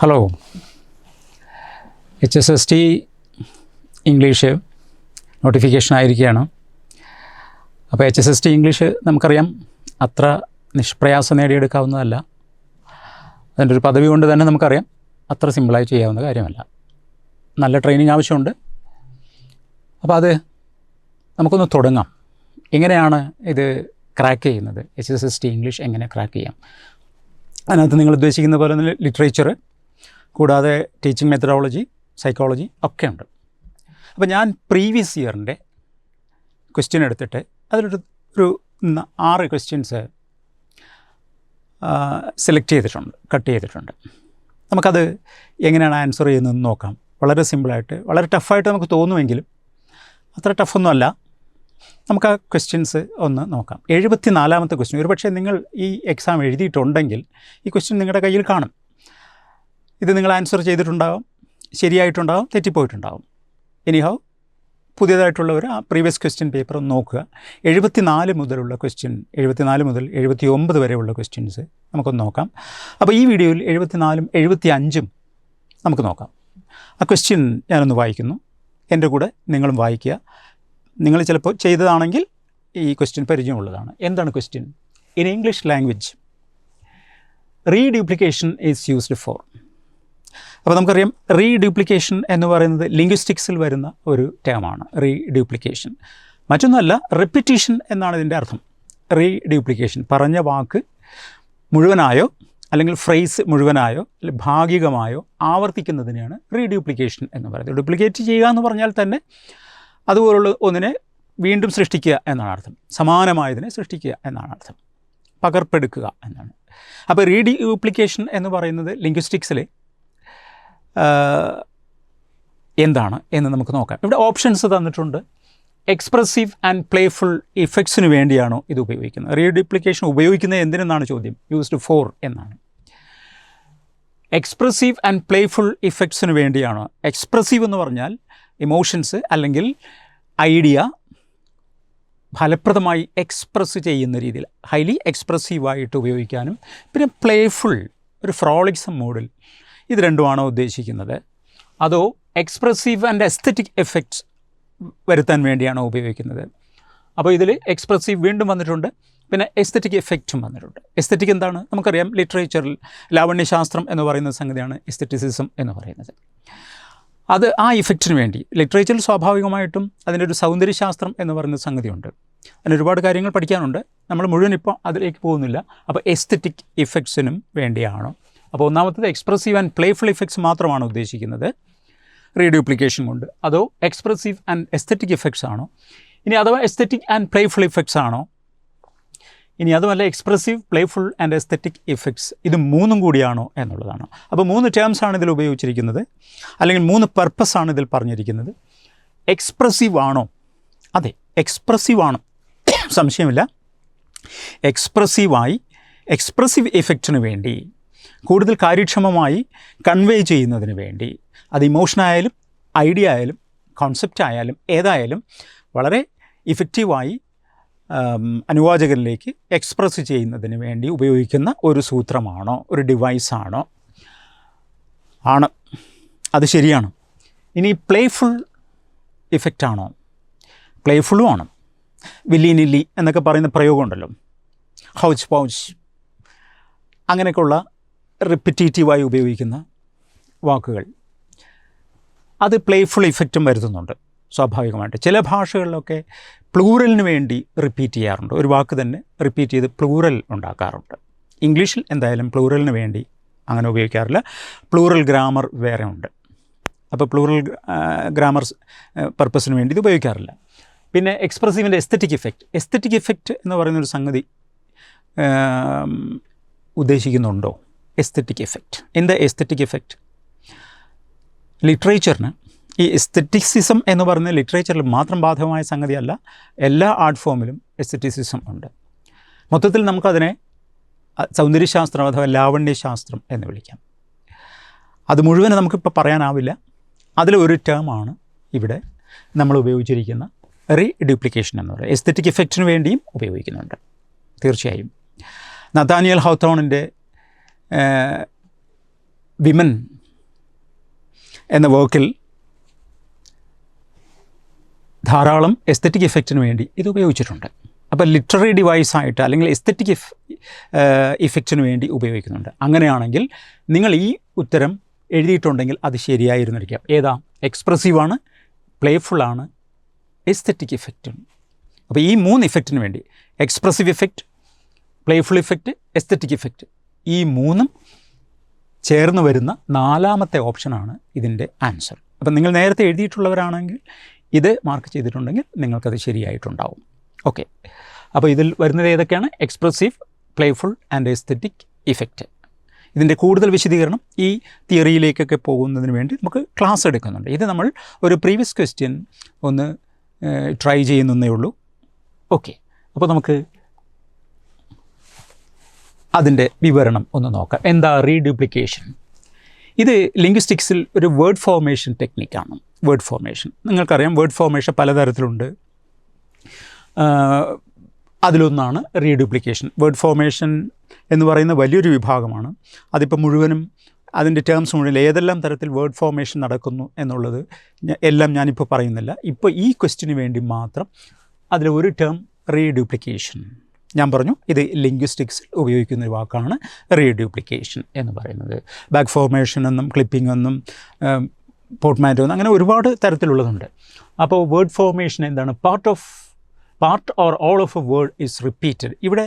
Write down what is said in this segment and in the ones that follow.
Hello, HSST English notification ആയിരിക്കുകയാണ്. അപ്പോൾ HSST English നമുക്കറിയാം അത്ര നിഷ്പ്രയാസം നേടിയെടുക്കാവുന്നതല്ല. അതിൻ്റെ ഒരു പദവി കൊണ്ട് തന്നെ നമുക്കറിയാം അത്ര സിമ്പിളായി ചെയ്യാവുന്ന കാര്യമല്ല. നല്ല ട്രെയിനിങ് ആവശ്യമുണ്ട്. അപ്പോൾ അത് നമുക്കൊന്ന് തുടങ്ങാം. എങ്ങനെയാണ് ഇത് ക്രാക്ക് ചെയ്യുന്നത്? HSST ഇംഗ്ലീഷ് എങ്ങനെ ക്രാക്ക് ചെയ്യാം? അതിനകത്ത് നിങ്ങൾ ഉദ്ദേശിക്കുന്ന പോലെ തന്നെ ലിറ്ററേച്ചർ കൂടാതെ ടീച്ചിങ് മെത്തഡോളജി, സൈക്കോളജി ഒക്കെ ഉണ്ട്. അപ്പോൾ ഞാൻ പ്രീവിയസ് ഇയറിൻ്റെ ക്വസ്റ്റ്യൻ എടുത്തിട്ട് അതിലൊരു 6 ക്വസ്റ്റ്യൻസ് സെലക്ട് ചെയ്തിട്ടുണ്ട്, കട്ട് ചെയ്തിട്ടുണ്ട്. നമുക്കത് എങ്ങനെയാണ് ആൻസർ ചെയ്യുന്നതെന്ന് നോക്കാം. വളരെ സിമ്പിളായിട്ട്, വളരെ ടഫായിട്ട് നമുക്ക് തോന്നുമെങ്കിലും അത്ര ടഫൊന്നുമല്ല. നമുക്ക് ആ ക്വസ്റ്റ്യൻസ് ഒന്ന് നോക്കാം. 74ാമത്തെ ക്വസ്റ്റ്യൻ. ഒരുപക്ഷെ നിങ്ങൾ ഈ എക്സാം എഴുതിയിട്ടുണ്ടെങ്കിൽ ഈ ക്വസ്റ്റ്യൻ നിങ്ങളുടെ കയ്യിൽ കാണും. ഇത് നിങ്ങൾ ആൻസർ ചെയ്തിട്ടുണ്ടാകും, ശരിയായിട്ടുണ്ടാകും, തെറ്റിപ്പോയിട്ടുണ്ടാകും. എനിഹൗ പുതിയതായിട്ടുള്ളവർ ആ പ്രീവിയസ് ക്വസ്റ്റ്യൻ പേപ്പർ ഒന്ന് നോക്കുക. 74 മുതലുള്ള ക്വസ്റ്റ്യൻ, 74 മുതൽ 79 വരെയുള്ള ക്വസ്റ്റ്യൻസ് നമുക്കൊന്ന് നോക്കാം. അപ്പോൾ ഈ വീഡിയോയിൽ 74ഉം 75ഉം നമുക്ക് നോക്കാം. ആ ക്വസ്റ്റ്യൻ ഞാനൊന്ന് വായിക്കുന്നു, എൻ്റെ കൂടെ നിങ്ങളും വായിക്കുക. നിങ്ങൾ ചിലപ്പോൾ ചെയ്തതാണെങ്കിൽ ഈ ക്വസ്റ്റ്യൻ പരിചയമുള്ളതാണ്. എന്താണ് question? In English language reduplication is used for. അപ്പോൾ നമുക്കറിയാം റീഡ്യൂപ്ലിക്കേഷൻ എന്ന് പറയുന്നത് ലിംഗ്വിസ്റ്റിക്സിൽ വരുന്ന ഒരു ടേമാണ്. റീഡ്യൂപ്ലിക്കേഷൻ മറ്റൊന്നുമല്ല, റിപ്പിറ്റീഷൻ എന്നാണ് ഇതിൻ്റെ അർത്ഥം. റീഡ്യൂപ്ലിക്കേഷൻ പറഞ്ഞ വാക്ക് മുഴുവനായോ അല്ലെങ്കിൽ ഫ്രേസ് മുഴുവനായോ അല്ലെങ്കിൽ ഭാഗികമായോ ആവർത്തിക്കുന്നതിനെയാണ് റീഡ്യൂപ്ലിക്കേഷൻ എന്ന് പറയുന്നത്. ഡ്യൂപ്ലിക്കേറ്റ് ചെയ്യുക എന്ന് പറഞ്ഞാൽ തന്നെ അതുപോലുള്ള ഒന്നിനെ വീണ്ടും സൃഷ്ടിക്കുക എന്നാണ് അർത്ഥം. സമാനമായതിനെ സൃഷ്ടിക്കുക എന്നാണ് അർത്ഥം. പകർപ്പെടുക്കുക എന്നാണ്. അപ്പോൾ റീഡ്യൂപ്ലിക്കേഷൻ എന്ന് പറയുന്നത് ലിംഗ്വിസ്റ്റിക്സിൽ എന്താണ് എന്ന് നമുക്ക് നോക്കാം. ഇവിടെ ഓപ്ഷൻസ് തന്നിട്ടുണ്ട്. എക്സ്പ്രസീവ് ആൻഡ് പ്ലേഫുൾ ഇഫക്ട്സിന് വേണ്ടിയാണോ ഇത് ഉപയോഗിക്കുന്നത്? റീഡ്യൂപ്ലിക്കേഷൻ ഉപയോഗിക്കുന്നത് എന്തിനെന്നാണ് ചോദ്യം. യൂസ്ഡ് ഫോർ എന്നാണ്. എക്സ്പ്രസീവ് ആൻഡ് പ്ലേഫുൾ ഇഫക്ട്സിന് വേണ്ടിയാണോ? എക്സ്പ്രസീവ് എന്ന് പറഞ്ഞാൽ ഇമോഷൻസ് അല്ലെങ്കിൽ ഐഡിയ ഫലപ്രദമായി എക്സ്പ്രസ് ചെയ്യുന്ന രീതിയിൽ ഹൈലി എക്സ്പ്രസീവായിട്ട് ഉപയോഗിക്കാനും, പിന്നെ പ്ലേഫുൾ ഒരു ഫ്രോളിക്സം മോഡിൽ, ഇത് രണ്ടുമാണോ ഉദ്ദേശിക്കുന്നത്? അതോ എക്സ്പ്രസീവ് ആൻഡ് എസ്തറ്റിക് എഫക്ട്സ് വരുത്താൻ വേണ്ടിയാണോ ഉപയോഗിക്കുന്നത്? അപ്പോൾ ഇതിൽ എക്സ്പ്രസീവ് വീണ്ടും വന്നിട്ടുണ്ട്, പിന്നെ എസ്തറ്റിക് എഫക്റ്റും വന്നിട്ടുണ്ട്. എസ്തറ്റിക് എന്താണ്? നമുക്കറിയാം ലിറ്ററേച്ചറിൽ ലാവണ്യശാസ്ത്രം എന്ന് പറയുന്ന സംഗതിയാണ് എസ്തറ്റിസിസം എന്ന് പറയുന്നത്. അത് ആ ഇഫക്റ്റിന് വേണ്ടി ലിറ്ററേച്ചറിൽ സ്വാഭാവികമായിട്ടും അതിൻ്റെ ഒരു സൗന്ദര്യശാസ്ത്രം എന്ന് പറയുന്ന സംഗതിയുണ്ട്. അതിന് ഒരുപാട് കാര്യങ്ങൾ പഠിക്കാനുണ്ട്. നമ്മൾ മുഴുവൻ ഇപ്പോൾ അതിലേക്ക് പോകുന്നില്ല. അപ്പോൾ എസ്തറ്റിക് ഇഫക്ട്സിനും വേണ്ടിയാണോ? അപ്പോൾ ഒന്നാമത്തത് എക്സ്പ്രസീവ് ആൻഡ് പ്ലേഫുൾ ഇഫക്ട്സ് മാത്രമാണ് ഉദ്ദേശിക്കുന്നത് റീഡ്യൂപ്ലിക്കേഷൻ കൊണ്ട്. അതോ എക്സ്പ്രസീവ് ആൻഡ് എസ്തറ്റിക് ഇഫക്ട്സ് ആണോ? ഇനി അഥവാ എസ്തറ്റിക് ആൻഡ് പ്ലേഫുൾ ഇഫക്ട്സ് ആണോ? ഇനി അതുമല്ല expressive, playful and aesthetic effects, ഇത് മൂന്നും കൂടിയാണോ എന്നുള്ളതാണ്. അപ്പോൾ 3 ടേംസാണ് ഇതിൽ ഉപയോഗിച്ചിരിക്കുന്നത്, അല്ലെങ്കിൽ 3 പർപ്പസാണ് ഇതിൽ പറഞ്ഞിരിക്കുന്നത്. എക്സ്പ്രസീവ് ആണോ? അതെ, എക്സ്പ്രസീവ് ആണ്, സംശയമില്ല. എക്സ്പ്രസീവായി എക്സ്പ്രസീവ് ഇഫക്റ്റിന് വേണ്ടി, കൂടുതൽ കാര്യക്ഷമമായി കൺവേ ചെയ്യുന്നതിന് വേണ്ടി, അത് ഇമോഷനായാലും ഐഡിയ ആയാലും കോൺസെപ്റ്റ് ആയാലും ഏതായാലും വളരെ ഇഫക്റ്റീവായി അനുവാചകരിലേക്ക് എക്സ്പ്രസ് ചെയ്യുന്നതിന് വേണ്ടി ഉപയോഗിക്കുന്ന ഒരു സൂത്രമാണോ, ഒരു ഡിവൈസാണോ? ആണ്, അത് ശരിയാണ്. ഇനി പ്ലേഫുൾ ഇഫക്റ്റാണോ? പ്ലേഫുള്ളും ആണ്. വില്ലി നില്ലി എന്നൊക്കെ പറയുന്ന പ്രയോഗമുണ്ടല്ലോ, ഹൗച്ച് പൗച്ച്, അങ്ങനെയൊക്കെയുള്ള റിപ്പിറ്റേറ്റീവായി ഉപയോഗിക്കുന്ന വാക്കുകൾ, അത് പ്ലേഫുൾ ഇഫക്റ്റും വരുത്തുന്നുണ്ട് സ്വാഭാവികമായിട്ട്. ചില ഭാഷകളിലൊക്കെ പ്ലൂറലിന് വേണ്ടി റിപ്പീറ്റ് ചെയ്യാറുണ്ട്. ഒരു വാക്ക് തന്നെ റിപ്പീറ്റ് ചെയ്ത് പ്ലൂറൽ ഉണ്ടാക്കാറുണ്ട്. ഇംഗ്ലീഷിൽ എന്തായാലും പ്ലൂറലിന് വേണ്ടി അങ്ങനെ ഉപയോഗിക്കാറില്ല. പ്ലൂറൽ ഗ്രാമർ വേറെ ഉണ്ട്. അപ്പോൾ പ്ലൂറൽ ഗ്രാമർ പർപ്പസിന് വേണ്ടി ഇത് ഉപയോഗിക്കാറില്ല. പിന്നെ എക്സ്പ്രസീവിൻ്റെ എസ്തറ്റിക് ഇഫക്റ്റ്. എസ്തറ്റിക് ഇഫക്റ്റ് എന്ന് പറയുന്നൊരു സംഗതി ഉദ്ദേശിക്കുന്നുണ്ടോ? Aesthetic effect. എന്താ എസ്തറ്റിക് ഇഫക്റ്റ്? ലിറ്ററേച്ചറിന് ഈ എസ്തറ്റിസിസം എന്ന് പറയുന്ന ലിറ്ററേച്ചറിൽ മാത്രം ബാധകമായ സംഗതിയല്ല, എല്ലാ ആർട്ട് ഫോമിലും എസ്തറ്റിസിസം ഉണ്ട്. മൊത്തത്തിൽ നമുക്കതിനെ സൗന്ദര്യശാസ്ത്രം അഥവാ ലാവണ്യശാസ്ത്രം എന്ന് വിളിക്കാം. അത് മുഴുവൻ നമുക്കിപ്പോൾ പറയാനാവില്ല. അതിലൊരു ടേമാണ് ഇവിടെ നമ്മൾ ഉപയോഗിച്ചിരിക്കുന്ന റീഡ്യൂപ്ലിക്കേഷൻ എന്ന് പറയുന്നത്. എസ്തറ്റിക് ഇഫക്റ്റിന് വേണ്ടിയും ഉപയോഗിക്കുന്നുണ്ട് തീർച്ചയായും. നഥാനിയൽ ഹൗത്തോണിൻ്റെ വിമൻ എന്ന വർക്കിൽ ധാരാളം എസ്തെറ്റിക് ഇഫക്റ്റിന് വേണ്ടി ഇത് ഉപയോഗിച്ചിട്ടുണ്ട്. അപ്പോൾ ലിറ്റററി ഡിവൈസായിട്ട് അല്ലെങ്കിൽ എസ്തെറ്റിക് ഇഫക്റ്റിന് വേണ്ടി ഉപയോഗിക്കുന്നുണ്ട്. അങ്ങനെയാണെങ്കിൽ നിങ്ങൾ ഈ ഉത്തരം എഴുതിയിട്ടുണ്ടെങ്കിൽ അത് ശരിയായിരുന്നിരിക്കാം. ഏതാ? എക്സ്പ്രസീവാണ്, പ്ലേഫുള്ളാണ്, എസ്തെറ്റിക് ഇഫക്റ്റും. അപ്പോൾ ഈ 3 ഇഫക്റ്റിന് വേണ്ടി expressive effect, playful effect, aesthetic effect, ഈ 3ഉം ചേർന്ന് വരുന്ന 4ാമത്തെ ഓപ്ഷനാണ് ഇതിൻ്റെ ആൻസർ. അപ്പം നിങ്ങൾ നേരത്തെ എഴുതിയിട്ടുള്ളവരാണെങ്കിൽ ഇത് മാർക്ക് ചെയ്തിട്ടുണ്ടെങ്കിൽ നിങ്ങൾക്കത് ശരിയായിട്ടുണ്ടാവും. ഓക്കെ, അപ്പോൾ ഇതിൽ വരുന്നത് ഏതൊക്കെയാണ്? Expressive, playful and aesthetic effect. ഇതിൻ്റെ കൂടുതൽ വിശദീകരണം ഈ തിയറിയിലേക്കൊക്കെ പോകുന്നതിന് വേണ്ടി നമുക്ക് ക്ലാസ് എടുക്കുന്നുണ്ട്. ഇത് നമ്മൾ ഒരു പ്രീവിയസ് ക്വസ്റ്റ്യൻ ഒന്ന് ട്രൈ ചെയ്യുന്നേ ഉള്ളൂ. ഓക്കെ, അപ്പോൾ നമുക്ക് അതിൻ്റെ വിവരണം ഒന്ന് നോക്കാം. എന്താ റീഡ്യൂപ്ലിക്കേഷൻ? ഇത് ലിംഗ്വിസ്റ്റിക്സിൽ ഒരു വേർഡ് ഫോർമേഷൻ ടെക്നിക്കാണ്. വേർഡ് ഫോർമേഷൻ നിങ്ങൾക്കറിയാം, വേർഡ് ഫോർമേഷൻ പലതരത്തിലുണ്ട്. അതിലൊന്നാണ് റീഡ്യൂപ്ലിക്കേഷൻ. വേർഡ് ഫോർമേഷൻ എന്ന് പറയുന്ന വലിയൊരു വിഭാഗമാണ്. അതിപ്പോൾ മുഴുവനും അതിൻ്റെ ടേംസ് മുഴുവൻ ഏതെല്ലാം തരത്തിൽ വേർഡ് ഫോർമേഷൻ നടക്കുന്നു എന്നുള്ളത് എല്ലാം ഞാനിപ്പോൾ പറയുന്നില്ല. ഇപ്പോൾ ഈ ക്വസ്റ്റിന് വേണ്ടി മാത്രം അതിൽ ഒരു ടേം റീഡ്യൂപ്ലിക്കേഷൻ. ഞാൻ പറഞ്ഞു ഇത് ലിംഗ്വിസ്റ്റിക്സിൽ ഉപയോഗിക്കുന്ന ഒരു വാക്കാണ് റീഡ്യൂപ്ലിക്കേഷൻ എന്ന് പറയുന്നത്. ബാക്ക് ഫോർമേഷൻ എന്നും ക്ലിപ്പിംഗ് എന്നും പോർട്ട്മാൻറ്റോ എന്നും അങ്ങനെ ഒരുപാട് തരത്തിലുള്ളതുണ്ട്. അപ്പോൾ വേർഡ് ഫോർമേഷൻ എന്താണ്? Part or all of a word is repeated. ഇവിടെ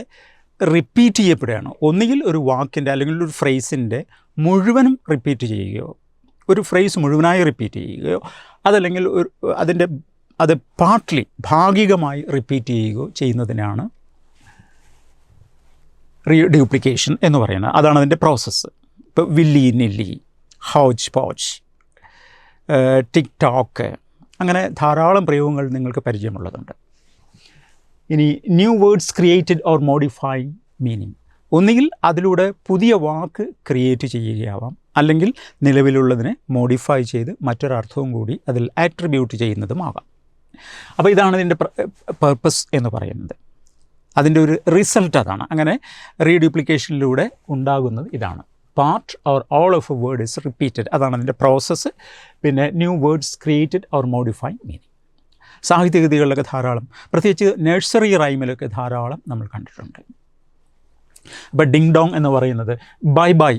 റിപ്പീറ്റ് ചെയ്യപ്പെടുകയാണ്. ഒന്നുകിൽ ഒരു വാക്കിൻ്റെ അല്ലെങ്കിൽ ഒരു ഫ്രേസിൻ്റെ മുഴുവനും റിപ്പീറ്റ് ചെയ്യുകയോ, ഒരു ഫ്രേസ് മുഴുവനായി റിപ്പീറ്റ് ചെയ്യുകയോ, അതല്ലെങ്കിൽ അത് പാർട്ട്ലി ഭാഗികമായി റിപ്പീറ്റ് ചെയ്യുകയോ ചെയ്യുന്നതിനാണ് റീഡ്യൂപ്ലിക്കേഷൻ എന്ന് പറയുന്നത്. അതാണ് അതിൻ്റെ പ്രോസസ്സ്. ഇപ്പോൾ വില്ലി നില്ലി, ഹൗച്ച് പോച്ച്, ടിക് ടോക്ക്, അങ്ങനെ ധാരാളം പ്രയോഗങ്ങൾ നിങ്ങൾക്ക് പരിചയമുള്ളതുണ്ട്. ഇനി new words created or modify meaning. ഒന്നുകിൽ അതിലൂടെ പുതിയ വാക്ക് ക്രിയേറ്റ് ചെയ്യുകയാവാം, അല്ലെങ്കിൽ നിലവിലുള്ളതിനെ മോഡിഫൈ ചെയ്ത് മറ്റൊരർത്ഥവും കൂടി അതിൽ ആട്രിബ്യൂട്ട് ചെയ്യുന്നതുമാകാം. അപ്പോൾ ഇതാണ് ഇതിൻ്റെ പർപ്പസ് എന്ന് പറയുന്നത്. അതിൻ്റെ ഒരു റിസൾട്ട് അതാണ്. അങ്ങനെ റീഡ്യൂപ്ലിക്കേഷനിലൂടെ ഉണ്ടാകുന്നത് ഇതാണ്. Part or all of a word is repeated, അതാണ് അതിൻ്റെ പ്രോസസ്സ്. പിന്നെ new words created or modify meaning. സാഹിത്യകൃതികളിലൊക്കെ ധാരാളം, പ്രത്യേകിച്ച് നഴ്സറി റൈമിലൊക്കെ ധാരാളം നമ്മൾ കണ്ടിട്ടുണ്ട്. ഇപ്പോൾ ഡിങ് ഡോങ് എന്ന് പറയുന്നത് ബൈ ബൈ,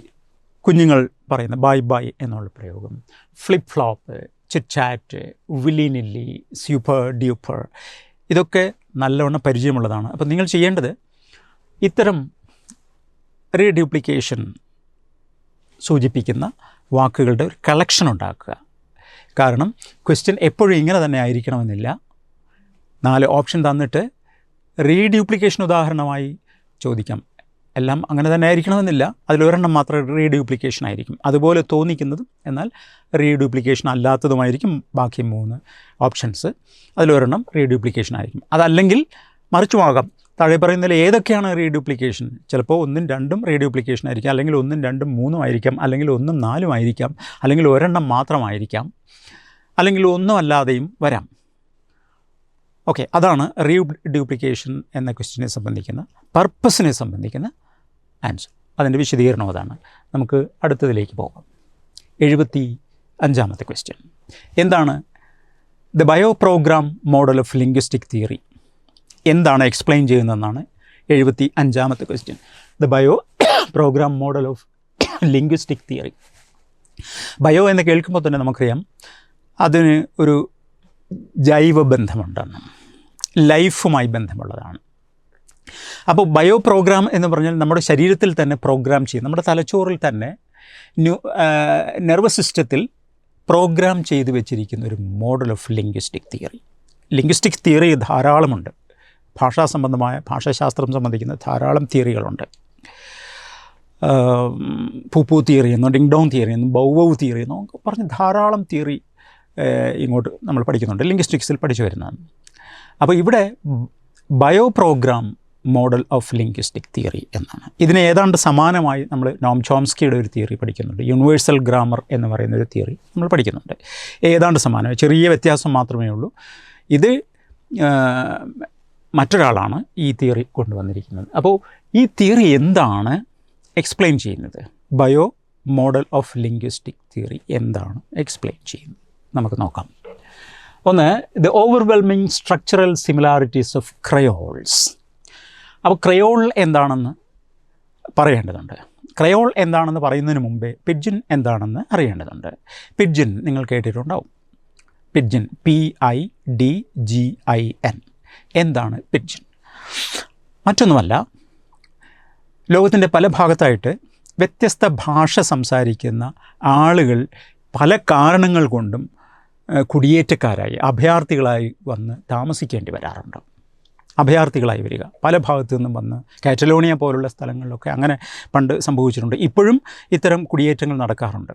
കുഞ്ഞുങ്ങൾ പറയുന്ന ബൈ ബൈ എന്നുള്ള പ്രയോഗം. Flip flop, chit chat, willy nilly, super duper, ഇതൊക്കെ നല്ലവണ്ണം പരിചയമുള്ളതാണ്. അപ്പോൾ നിങ്ങൾ ചെയ്യേണ്ടത് ഇത്തരം റീഡ്യൂപ്ലിക്കേഷൻ സൂചിപ്പിക്കുന്ന വാക്കുകളുടെ ഒരു കളക്ഷൻ ഉണ്ടാക്കുക. കാരണം ക്വസ്റ്റ്യൻ എപ്പോഴും ഇങ്ങനെ തന്നെ ആയിരിക്കണമെന്നില്ല. 4 ഓപ്ഷൻ തന്നിട്ട് റീഡ്യൂപ്ലിക്കേഷൻ ഉദാഹരണമായി ചോദിക്കാം. എല്ലാം അങ്ങനെ തന്നെ ആയിരിക്കണമെന്നില്ല. അതിലൊരെണ്ണം മാത്രം റീഡ്യൂപ്ലിക്കേഷൻ ആയിരിക്കും, അതുപോലെ തോന്നിക്കുന്നതും എന്നാൽ റീഡ്യൂപ്ലിക്കേഷൻ അല്ലാത്തതുമായിരിക്കും ബാക്കി 3 ഓപ്ഷൻസ്. അതിലൊരെണ്ണം റീഡ്യൂപ്ലിക്കേഷൻ ആയിരിക്കും. അതല്ലെങ്കിൽ മറിച്ചുമാകാം. താഴെ പറയുന്നതിൽ ഏതൊക്കെയാണ് റീഡ്യൂപ്ലിക്കേഷൻ? ചിലപ്പോൾ 1ഉം 2ഉം റീഡ്യൂപ്ലിക്കേഷൻ ആയിരിക്കാം, അല്ലെങ്കിൽ 1ഉം 2ഉം 3ഉം ആയിരിക്കാം, അല്ലെങ്കിൽ 1ഉം 4ഉം ആയിരിക്കാം, അല്ലെങ്കിൽ ഒരെണ്ണം മാത്രമായിരിക്കാം, അല്ലെങ്കിൽ ഒന്നും അല്ലാതെയും വരാം. ഓക്കെ, അതാണ് റീഡ്യൂപ്ലിക്കേഷൻ എന്ന ക്വസ്റ്റ്യനെ സംബന്ധിക്കുന്ന, പർപ്പസിനെ സംബന്ധിക്കുന്ന ആൻസർ. അതിൻ്റെ വിശദീകരണം അതാണ്. നമുക്ക് അടുത്തതിലേക്ക് പോകാം. 75ാമത്തെ ക്വസ്റ്റ്യൻ എന്താണ്? The bio programme model of linguistic theory എന്താണ് എക്സ്പ്ലെയിൻ ചെയ്യുന്നതെന്നാണ് 75ാമത്തെ question. The bio programme model of linguistic theory. Bio എന്ന് കേൾക്കുമ്പോൾ തന്നെ നമുക്കറിയാം അതിന് ഒരു ജൈവബന്ധമുണ്ടെന്ന്, ലൈഫുമായി ബന്ധമുള്ളതാണ്. അപ്പോൾ ബയോ പ്രോഗ്രാം എന്ന് പറഞ്ഞാൽ നമ്മുടെ ശരീരത്തിൽ തന്നെ പ്രോഗ്രാം ചെയ്യും, നമ്മുടെ തലച്ചോറിൽ തന്നെ നെർവസ് സിസ്റ്റത്തിൽ പ്രോഗ്രാം ചെയ്ത് വെച്ചിരിക്കുന്ന ഒരു model of linguistic theory. Linguistic theory ധാരാളമുണ്ട്. ഭാഷാശാസ്ത്രം സംബന്ധിക്കുന്ന ധാരാളം തിയറികളുണ്ട്. പൂപ്പൂ തിയറി എന്നോ ഡിങ് ഡോങ് തിയറി എന്നും ബൗവവ് തിയറി എന്നോ പറഞ്ഞ് ധാരാളം തിയറി ഇങ്ങോട്ട് നമ്മൾ പഠിക്കുന്നുണ്ട്, ലിംഗ്വിസ്റ്റിക്സിൽ പഠിച്ചു വരുന്നതാണ്. അപ്പോൾ ഇവിടെ bio programme model of linguistic theory എന്നാണ്. ഇതിന് ഏതാണ്ട് സമാനമായി നമ്മൾ നോം ചോംസ്കിയുടെ ഒരു തിയറി പഠിക്കുന്നുണ്ട്. യൂണിവേഴ്സൽ ഗ്രാമർ എന്ന് പറയുന്നൊരു തിയറി നമ്മൾ പഠിക്കുന്നുണ്ട്. ഏതാണ്ട് സമാനം, ചെറിയ വ്യത്യാസം മാത്രമേ ഉള്ളൂ. ഇത് മറ്റൊരാളാണ് ഈ തിയറി കൊണ്ടുവന്നിരിക്കുന്നത്. അപ്പോൾ ഈ തിയറി എന്താണ് എക്സ്പ്ലെയിൻ ചെയ്യുന്നത്? Bio model of linguistic theory എന്താണ് എക്സ്പ്ലെയിൻ ചെയ്യുന്നത് നമുക്ക് നോക്കാം. ഒന്ന്, the overwhelming structural similarities of creoles. അപ്പോൾ ക്രയോൾ എന്താണെന്ന് പറയേണ്ടതുണ്ട്. ക്രയോൾ എന്താണെന്ന് പറയുന്നതിന് മുമ്പേ പിഡ്ജിൻ എന്താണെന്ന് അറിയേണ്ടതുണ്ട്. പിഡ്ജിൻ നിങ്ങൾ കേട്ടിട്ടുണ്ടാവും. Pidgin, PIDGIN. എന്താണ് പിഡ്ജിൻ? മറ്റൊന്നുമല്ല, ലോകത്തിൻ്റെ പല ഭാഗത്തായിട്ട് വ്യത്യസ്ത ഭാഷ സംസാരിക്കുന്ന ആളുകൾ പല കാരണങ്ങൾ കൊണ്ടും കുടിയേറ്റക്കാരായി അഭയാർത്ഥികളായി വന്ന് താമസിക്കേണ്ടി വരാറുണ്ട്. അഭയാർത്ഥികളായി വരിക, പല ഭാഗത്തു നിന്നും വന്ന് കാറ്റലോണിയ പോലുള്ള സ്ഥലങ്ങളിലൊക്കെ അങ്ങനെ പണ്ട് സംഭവിച്ചിട്ടുണ്ട്. ഇപ്പോഴും ഇത്തരം കുടിയേറ്റങ്ങൾ നടക്കാറുണ്ട്.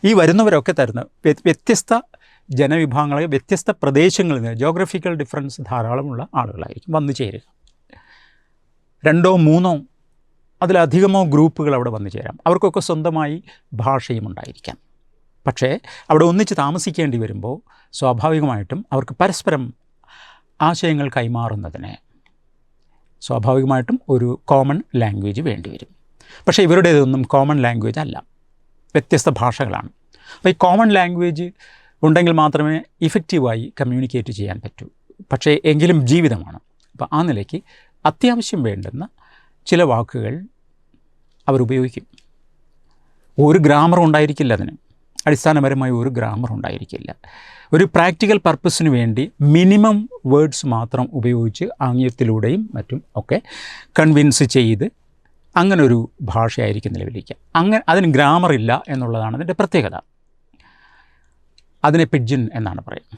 ഈ വരുന്നവരൊക്കെ തരുന്ന വ്യത്യസ്ത ജനവിഭാഗങ്ങളെ വ്യത്യസ്ത പ്രദേശങ്ങളിൽ നിന്ന്, ജോഗ്രഫിക്കൽ ഡിഫറൻസ് ധാരാളമുള്ള ആളുകളായിരിക്കും വന്നു ചേരുക. 2 3 അതിലധികമോ ഗ്രൂപ്പുകൾ അവിടെ വന്നു ചേരാം. അവർക്കൊക്കെ സ്വന്തമായി ഭാഷയും ഉണ്ടായിരിക്കാം. പക്ഷേ അവിടെ ഒന്നിച്ച് താമസിക്കേണ്ടി വരുമ്പോൾ സ്വാഭാവികമായിട്ടും അവർക്ക് പരസ്പരം ആശയങ്ങൾ കൈമാറുന്നതിന് സ്വാഭാവികമായിട്ടും ഒരു കോമൺ ലാംഗ്വേജ് വേണ്ടിവരും. പക്ഷേ ഇവരുടേതൊന്നും കോമൺ ലാംഗ്വേജ് അല്ല, വ്യത്യസ്ത ഭാഷകളാണ്. അപ്പോൾ ഈ കോമൺ ലാംഗ്വേജ് ഉണ്ടെങ്കിൽ മാത്രമേ ഇഫക്റ്റീവായി കമ്മ്യൂണിക്കേറ്റ് ചെയ്യാൻ പറ്റൂ. പക്ഷേ എങ്കിലും ജീവിതമാണ്. അപ്പോൾ ആ നിലയ്ക്ക് അത്യാവശ്യം വേണ്ടുന്ന ചില വാക്കുകൾ അവരുപയോഗിക്കും. ഒരു ഗ്രാമർ ഉണ്ടായിരിക്കില്ല, അതിന് അടിസ്ഥാനപരമായി ഒരു ഗ്രാമർ ഉണ്ടായിരിക്കില്ല. ഒരു പ്രാക്ടിക്കൽ പർപ്പസിന് വേണ്ടി മിനിമം വേർഡ്സ് മാത്രം ഉപയോഗിച്ച് ആംഗ്യത്തിലൂടെയും മറ്റും ഒക്കെ കൺവിൻസ് ചെയ്ത് അങ്ങനൊരു ഭാഷയായിരിക്കും നിലവിലിരിക്കുക. അതിന് ഗ്രാമർ ഇല്ല എന്നുള്ളതാണ് അതിൻ്റെ പ്രത്യേകത. അതിനെ പിഡ്ജിൻ എന്നാണ് പറയുക.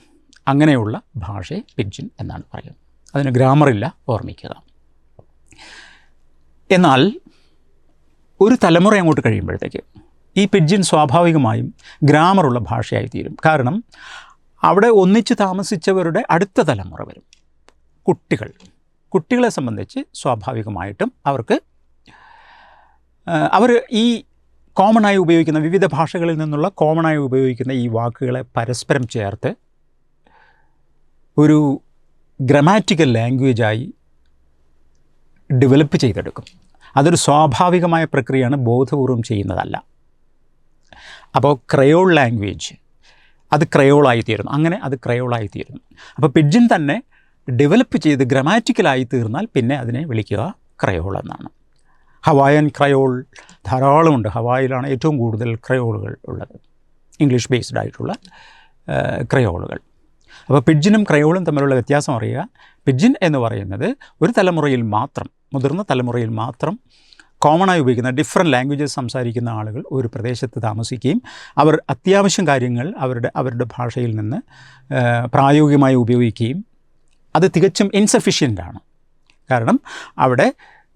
അങ്ങനെയുള്ള ഭാഷയെ പിഡ്ജിൻ എന്നാണ് പറയുക. അതിന് ഗ്രാമറില്ല, ഓർമ്മിക്കുക. എന്നാൽ ഒരു തലമുറ അങ്ങോട്ട് കഴിയുമ്പോഴത്തേക്ക് ഈ പിഡ്ജിൻ സ്വാഭാവികമായും ഗ്രാമറുള്ള ഭാഷയായി തീരും. കാരണം അവിടെ ഒന്നിച്ച് താമസിച്ചവരുടെ അടുത്ത തലമുറ വരും, കുട്ടികളെ സംബന്ധിച്ച് സ്വാഭാവികമായിട്ടും അവർ ഈ കോമണായി ഉപയോഗിക്കുന്ന വിവിധ ഭാഷകളിൽ നിന്നുള്ള കോമണായി ഉപയോഗിക്കുന്ന ഈ വാക്കുകളെ പരസ്പരം ചേർത്ത് ഒരു ഗ്രാമാറ്റിക്കൽ ലാംഗ്വേജായി ഡെവലപ്പ് ചെയ്തെടുക്കും. അതൊരു സ്വാഭാവികമായ പ്രക്രിയയാണ്, ബോധപൂർവം ചെയ്യുന്നതല്ല. അപ്പോൾ ക്രയോൾ ലാംഗ്വേജ് അത് ക്രയോളായിത്തീരുന്നു. അങ്ങനെ അത് ക്രയോളായിത്തീരുന്നു. അപ്പോൾ പിഡ്ജിൻ തന്നെ ഡെവലപ്പ് ചെയ്ത് ഗ്രാമാറ്റിക്കലായി തീർന്നാൽ പിന്നെ അതിനെ വിളിക്കുക ക്രയോൾ എന്നാണ്. ഹവായൻ ക്രയോൾ ധാരാളമുണ്ട്. ഹവായിലാണ് ഏറ്റവും കൂടുതൽ ക്രയോളുകൾ ഉള്ളത്, ഇംഗ്ലീഷ് ബേസ്ഡ് ആയിട്ടുള്ള ക്രയോളുകൾ. അപ്പോൾ പിഡ്ജിനും ക്രയോളും തമ്മിലുള്ള വ്യത്യാസം അറിയുക. പിഡ്ജിൻ എന്ന് പറയുന്നത് ഒരു തലമുറയിൽ മാത്രം, മുതിർന്ന തലമുറയിൽ മാത്രം കോമണായി ഉപയോഗിക്കുന്ന ഡിഫറെൻറ്റ് ലാംഗ്വേജസ് സംസാരിക്കുന്ന ആളുകൾ ഒരു പ്രദേശത്ത് താമസിക്കുകയും അവർ അത്യാവശ്യം കാര്യങ്ങൾ അവരുടെ ഭാഷയിൽ നിന്ന് പ്രായോഗികമായി ഉപയോഗിക്കുകയും അത് തികച്ചും ഇൻസഫിഷ്യൻ്റാണ്. കാരണം അവിടെ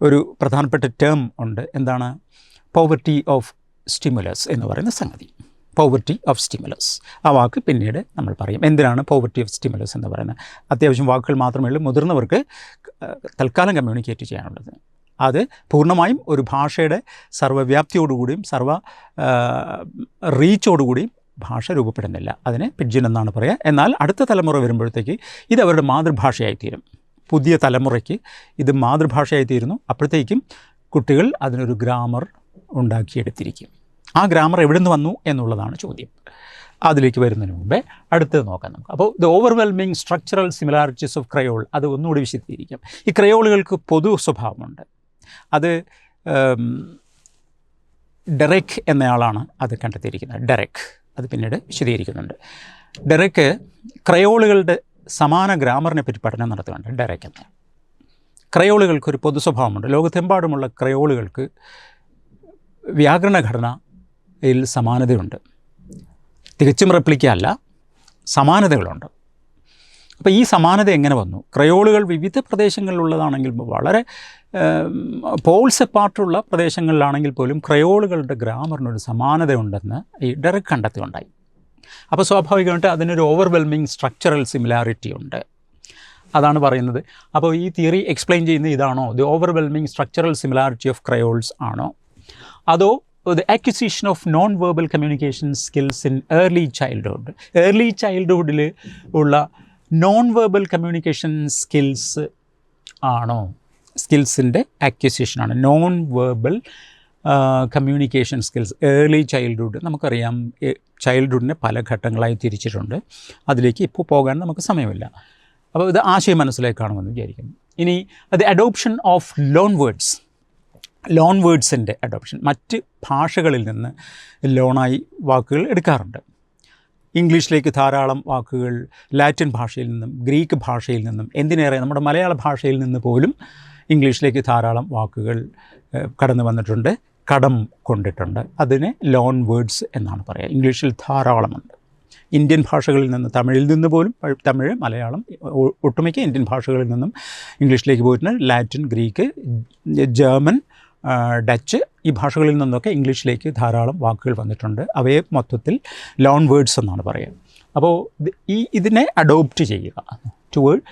ഒരു പ്രധാനപ്പെട്ട ടേം ഉണ്ട്. എന്താണ്? പോവർട്ടി ഓഫ് സ്റ്റിമുലസ് എന്ന് പറയുന്ന സംഗതി. പോവർട്ടി ഓഫ് സ്റ്റിമുലസ്, ആ വാക്ക് പിന്നീട് നമ്മൾ പറയും. എന്തിനാണ് പോവർട്ടി ഓഫ് സ്റ്റിമുലസ് എന്ന് പറയുന്നത്? അത്യാവശ്യം വാക്കുകൾ മാത്രമേ ഉള്ളൂ മുതിർന്നവർക്ക് തൽക്കാലം കമ്മ്യൂണിക്കേറ്റ് ചെയ്യാനുള്ളത്. അത് പൂർണ്ണമായും ഒരു ഭാഷയുടെ സർവ്വവ്യാപ്തിയോടുകൂടിയും റീച്ചോടുകൂടിയും ഭാഷ രൂപപ്പെടുന്നില്ല. അതിനെ പിഡ്ജിൻ എന്നാണ് പറയുക. എന്നാൽ അടുത്ത തലമുറ വരുമ്പോഴത്തേക്ക് ഇത് അവരുടെ മാതൃഭാഷയായിത്തീരും. പുതിയ തലമുറയ്ക്ക് ഇത് മാതൃഭാഷയായി തീരുന്നു. അപ്പോഴത്തേക്കും കുട്ടികൾ അതിനൊരു ഗ്രാമർ ഉണ്ടാക്കിയെടുത്തിരിക്കും. ആ ഗ്രാമർ എവിടെ നിന്ന് വന്നു എന്നുള്ളതാണ് ചോദ്യം. അതിലേക്ക് വരുന്നതിന് മുമ്പേ അടുത്തത് നോക്കാം നമുക്ക്. അപ്പോൾ the overwhelming structural similarities of creole, അത് ഒന്നുകൂടി വിശദീകരിക്കാം. ഈ ക്രയോളുകൾക്ക് പൊതു സ്വഭാവമുണ്ട്. അത് ഡെറെക് എന്നയാളാണ് അത് കണ്ടെത്തിയിരിക്കുന്നത്. ഡെറെക് അത് പിന്നീട് വിശദീകരിക്കുന്നുണ്ട്. ഡെറെക് ക്രയോളുകളുടെ സമാന ഗ്രാമറിനെ പറ്റി പഠനം നടത്തുന്നുണ്ട്. ഡെറെക് എന്ന ക്രയോളുകൾക്കൊരു പൊതു സ്വഭാവമുണ്ട്. ലോകത്തെമ്പാടുമുള്ള ക്രയോളുകൾക്ക് വ്യാകരണഘടനയിൽ സമാനതയുണ്ട്. തികച്ചും റെപ്ലിക്ക അല്ല, സമാനതകളുണ്ട്. അപ്പോൾ ഈ സമാനത എങ്ങനെ വന്നു? ക്രയോളുകൾ വിവിധ പ്രദേശങ്ങളിലുള്ളതാണെങ്കിൽ, വളരെ പോൾസ് എപ്പാർട്ടുള്ള പ്രദേശങ്ങളിലാണെങ്കിൽ പോലും ക്രയോളുകളുടെ ഗ്രാമറിനൊരു സമാനതയുണ്ടെന്ന് ഈ ഡെറെക് കണ്ടെത്തുകയുണ്ടായി. അപ്പോൾ സ്വാഭാവികമായിട്ട് അതിനൊരു ഓവർവെൽമിങ് സ്ട്രക്ചറൽ സിമിലാരിറ്റി ഉണ്ട്. അതാണ് പറയുന്നത്. അപ്പോൾ ഈ തിയറി എക്സ്പ്ലെയിൻ ചെയ്യുന്നത് ഇതാണോ? The overwhelming structural similarity of creoles ആണോ? അതോ the acquisition of non-verbal communication skills in early childhood. Early childhoodൽ ഉള്ള non-verbal communication skills ആണോ? സ്കിൽസിൻ്റെ അക്വിസിഷനാണ്. Non verbal communication skills, early childhood. നമുക്കറിയാം ചൈൽഡ്ഹുഡിനെ പല ഘട്ടങ്ങളായി തിരിച്ചിട്ടുണ്ട്. അതിലേക്ക് ഇപ്പോൾ പോകാൻ നമുക്ക് സമയമില്ല. അപ്പോൾ ഇത് ആശയം മനസ്സിലാക്കി കാണുമെന്ന് വിചാരിക്കുന്നു. ഇനി അത് അഡോപ്ഷൻ ഓഫ് ലോൺ വേർഡ്സിൻ്റെ അഡോപ്ഷൻ. മറ്റ് ഭാഷകളിൽ നിന്ന് ലോണായി വാക്കുകൾ എടുക്കാറുണ്ട്. ഇംഗ്ലീഷിലേക്ക് ധാരാളം വാക്കുകൾ ലാറ്റിൻ ഭാഷയിൽ നിന്നും ഗ്രീക്ക് ഭാഷയിൽ നിന്നും എന്തിനേറെ നമ്മുടെ മലയാള ഭാഷയിൽ നിന്ന് പോലും ഇംഗ്ലീഷിലേക്ക് ധാരാളം വാക്കുകൾ കടന്നു വന്നിട്ടുണ്ട്, കടം കൊണ്ടിട്ടുണ്ട്. അതിനെ ലോൺ വേർഡ്സ് എന്നാണ് പറയുക. ഇംഗ്ലീഷിൽ ധാരാളമുണ്ട്. ഇന്ത്യൻ ഭാഷകളിൽ നിന്ന്, തമിഴിൽ നിന്ന് പോലും, തമിഴ്, മലയാളം, ഒട്ടുമിക്ക ഇന്ത്യൻ ഭാഷകളിൽ നിന്നും ഇംഗ്ലീഷിലേക്ക് പോയിട്ടുണ്ട്. ലാറ്റിൻ, ഗ്രീക്ക്, ജർമ്മൻ, ഡച്ച്, ഈ ഭാഷകളിൽ നിന്നൊക്കെ ഇംഗ്ലീഷിലേക്ക് ധാരാളം വാക്കുകൾ വന്നിട്ടുണ്ട്. അവയെ മൊത്തത്തിൽ ലോൺ വേർഡ്സ് എന്നാണ് പറയുക. അപ്പോൾ ഇതിനെ അഡോപ്റ്റ് ചെയ്യുക toward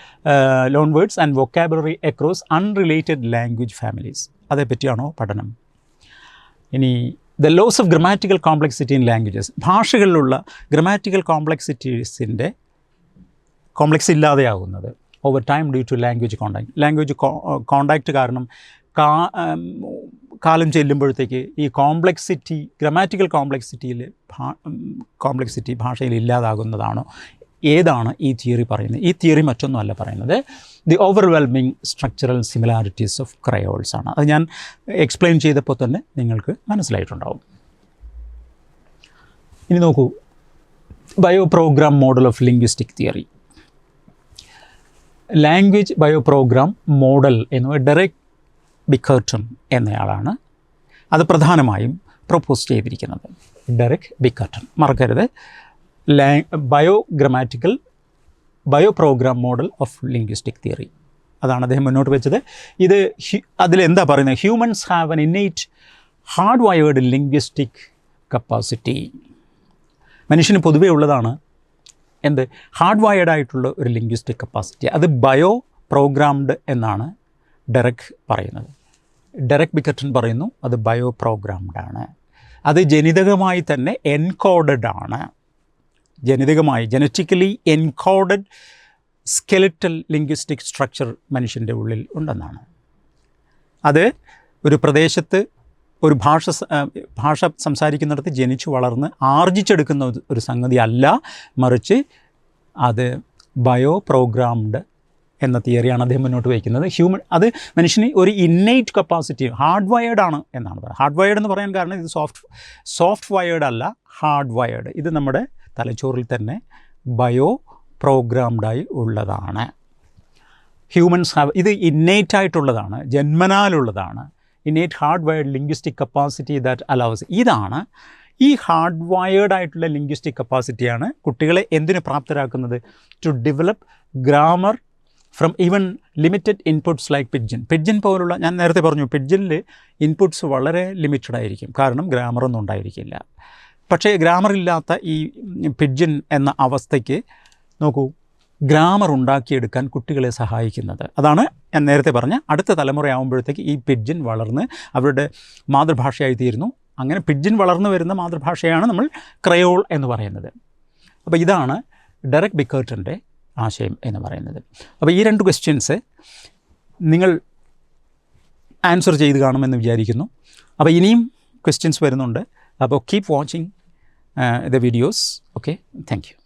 loan words and vocabulary across unrelated language families. അതേപ്പറ്റിയാണോ പഠനം. ഇനി the loss of grammatical complexity in languages. ഭാഷകളിലുള്ള ഗ്രമാറ്റിക്കൽ കോംപ്ലക്സിറ്റീസിൻ്റെ കോംപ്ലക്സ് ഇല്ലാതെയാകുന്നത് over time due to language contact കാരണം കാലം ചെല്ലുമ്പോഴത്തേക്ക് ഈ കോംപ്ലക്സിറ്റി, ഗ്രമാറ്റിക്കൽ കോംപ്ലക്സിറ്റി ഭാഷയിൽ ഇല്ലാതാകുന്നതാണോ? ഏതാണ് ഈ തിയറി പറയുന്നത്? ഈ തിയറി മറ്റൊന്നുമല്ല പറയുന്നത്, the overwhelming structural similarities of creoles ആണ്. അത് ഞാൻ എക്സ്പ്ലെയിൻ ചെയ്തപ്പോൾ തന്നെ നിങ്ങൾക്ക് മനസ്സിലായിട്ടുണ്ടാവും. ഇനി നോക്കൂ, bioprogram model of linguistic theory. Language bioprogram model എന്നത് ഡെറക് ബിക്കർട്ടൺ എന്നയാളാണ് അത് പ്രധാനമായും പ്രൊപ്പോസ് ചെയ്തിരിക്കുന്നത്. ഡെറക് ബിക്കർട്ടൺ, മറക്കരുത്. Bioprogram model of linguistic theory, അതാണ് അദ്ദേഹം മുന്നോട്ട് വെച്ചത്. ഇത് അതിലെന്താ പറയുന്നത്? Humans have an innate hardwired linguistic capacity. മനുഷ്യന് പൊതുവേ ഉള്ളതാണ് എന്ത്? ഹാർഡ് വയേർഡ് ആയിട്ടുള്ള ഒരു ലിംഗ്വിസ്റ്റിക് കപ്പാസിറ്റി. അത് ബയോ പ്രോഗ്രാംഡ് എന്നാണ് ഡെറക് പറയുന്നത്. ഡെറക് ബിക്കർട്ടൺ പറയുന്നു അത് ബയോ പ്രോഗ്രാംഡ് ആണ്. അത് ജനിതകമായി തന്നെ എൻകോഡഡ് ആണ്. Genetically encoded skeletal linguistic structure മനുഷ്യൻ്റെ ഉള്ളിൽ ഉണ്ടെന്നാണ്. അത് ഒരു പ്രദേശത്ത് ഒരു ഭാഷ സംസാരിക്കുന്നിടത്ത് ജനിച്ചു വളർന്ന് ആർജിച്ചെടുക്കുന്ന ഒരു സംഗതി അല്ല, മറിച്ച് അത് ബയോ പ്രോഗ്രാംഡ് എന്ന തിയറിയാണ് അദ്ദേഹം മുന്നോട്ട് വയ്ക്കുന്നത്. അത് മനുഷ്യന് ഒരു ഇന്നേറ്റ് കപ്പാസിറ്റി, ഹാർഡ് വയേർഡ് ആണ് എന്നാണ് പറയുന്നത്. ഹാർഡ് വയേർഡ് എന്ന് പറയാൻ കാരണം ഇത് സോഫ്റ്റ് വയേർഡ് അല്ല, ഹാർഡ് വയേർഡ്. ഇത് നമ്മുടെ തലച്ചോറിൽ തന്നെ ബയോ പ്രോഗ്രാംഡായി ഉള്ളതാണ്. ഹ്യൂമൻസ് ഹാവ്, ഇത് ഇന്നേറ്റ് ആയിട്ടുള്ളതാണ്, ജന്മനാലുള്ളതാണ്. Innate hardwired linguistic capacity that allows. ഇതാണ് ഈ ഹാർഡ് വയേർഡ് ആയിട്ടുള്ള ലിംഗ്വിസ്റ്റിക് കപ്പാസിറ്റിയാണ് കുട്ടികളെ എന്തിനു പ്രാപ്തരാക്കുന്നത്? To develop grammar from even limited inputs like pidgin പോലുള്ള, ഞാൻ നേരത്തെ പറഞ്ഞു പിഡ്ജിനിൽ ഇൻപുട്സ് വളരെ ലിമിറ്റഡ് ആയിരിക്കും, കാരണം ഗ്രാമറൊന്നും ഉണ്ടായിരിക്കില്ല. പക്ഷേ ഗ്രാമറില്ലാത്ത ഈ പിഡ്ജിൻ എന്ന അവസ്ഥയ്ക്ക് നോക്കൂ, ഗ്രാമർ ഉണ്ടാക്കിയെടുക്കാൻ കുട്ടികളെ സഹായിക്കുന്നത് അതാണ് ഞാൻ നേരത്തെ പറഞ്ഞ അടുത്ത തലമുറയാകുമ്പോഴത്തേക്ക് ഈ പിഡ്ജിൻ വളർന്ന് അവരുടെ മാതൃഭാഷയായി തീരുന്നു. അങ്ങനെ പിഡ്ജിൻ വളർന്നു വരുന്ന മാതൃഭാഷയാണ് നമ്മൾ ക്രയോൾ എന്ന് പറയുന്നത്. അപ്പോൾ ഇതാണ് ഡെറക് ബിക്കർട്ടൻ്റെ ആശയം എന്ന് പറയുന്നത്. അപ്പോൾ ഈ രണ്ട് ക്വസ്റ്റ്യൻസ് നിങ്ങൾ ആൻസർ ചെയ്ത് കാണുമെന്ന് വിചാരിക്കുന്നു. അപ്പോൾ ഇനിയും ക്വസ്റ്റ്യൻസ് വരുന്നുണ്ട്. അപ്പോൾ keep watching the videos. Okay, thank you.